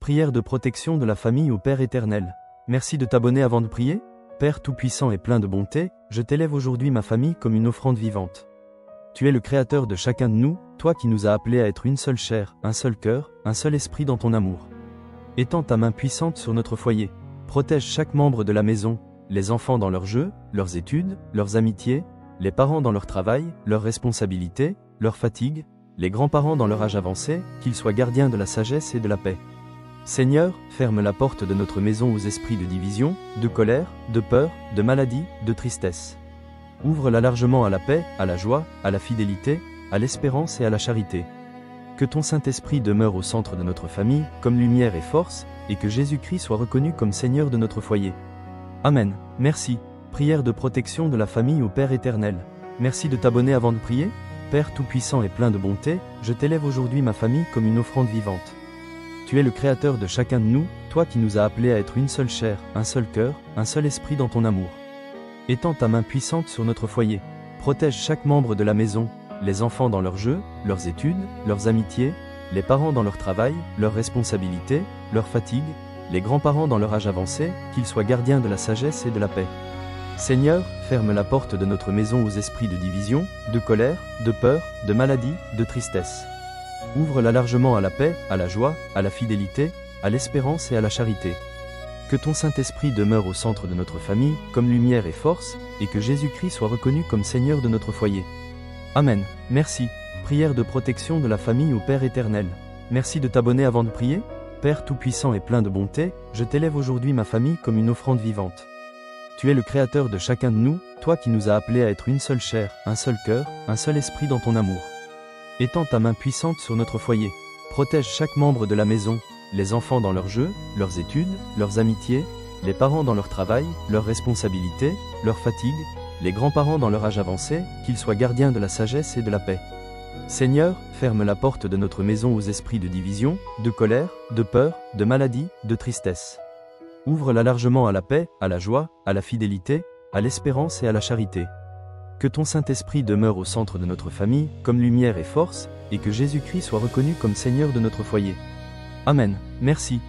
Prière de protection de la famille au Père éternel. Merci de t'abonner avant de prier. Père tout-puissant et plein de bonté, je t'élève aujourd'hui ma famille comme une offrande vivante. Tu es le créateur de chacun de nous, toi qui nous as appelés à être une seule chair, un seul cœur, un seul esprit dans ton amour. Étends ta main puissante sur notre foyer. Protège chaque membre de la maison, les enfants dans leurs jeux, leurs études, leurs amitiés, les parents dans leur travail, leurs responsabilités, leurs fatigues, les grands-parents dans leur âge avancé, qu'ils soient gardiens de la sagesse et de la paix. Seigneur, ferme la porte de notre maison aux esprits de division, de colère, de peur, de maladie, de tristesse. Ouvre-la largement à la paix, à la joie, à la fidélité, à l'espérance et à la charité. Que ton Saint-Esprit demeure au centre de notre famille, comme lumière et force, et que Jésus-Christ soit reconnu comme Seigneur de notre foyer. Amen. Merci. Prière de protection de la famille au Père éternel. Merci de t'abonner avant de prier. Père tout-puissant et plein de bonté, je t'élève aujourd'hui ma famille comme une offrande vivante. Tu es le créateur de chacun de nous, toi qui nous as appelés à être une seule chair, un seul cœur, un seul esprit dans ton amour. Étends ta main puissante sur notre foyer. Protège chaque membre de la maison, les enfants dans leurs jeux, leurs études, leurs amitiés, les parents dans leur travail, leurs responsabilités, leurs fatigues, les grands-parents dans leur âge avancé, qu'ils soient gardiens de la sagesse et de la paix. Seigneur, ferme la porte de notre maison aux esprits de division, de colère, de peur, de maladie, de tristesse. Ouvre-la largement à la paix, à la joie, à la fidélité, à l'espérance et à la charité. Que ton Saint-Esprit demeure au centre de notre famille, comme lumière et force, et que Jésus-Christ soit reconnu comme Seigneur de notre foyer. Amen. Merci. Prière de protection de la famille au Père éternel. Merci de t'abonner avant de prier. Père tout-puissant et plein de bonté, je t'élève aujourd'hui ma famille comme une offrande vivante. Tu es le créateur de chacun de nous, toi qui nous as appelés à être une seule chair, un seul cœur, un seul esprit dans ton amour. Étends ta main puissante sur notre foyer. Protège chaque membre de la maison, les enfants dans leurs jeux, leurs études, leurs amitiés, les parents dans leur travail, leurs responsabilités, leurs fatigues, les grands-parents dans leur âge avancé, qu'ils soient gardiens de la sagesse et de la paix. Seigneur, ferme la porte de notre maison aux esprits de division, de colère, de peur, de maladie, de tristesse. Ouvre-la largement à la paix, à la joie, à la fidélité, à l'espérance et à la charité. Que ton Saint-Esprit demeure au centre de notre famille, comme lumière et force, et que Jésus-Christ soit reconnu comme Seigneur de notre foyer. Amen. Merci.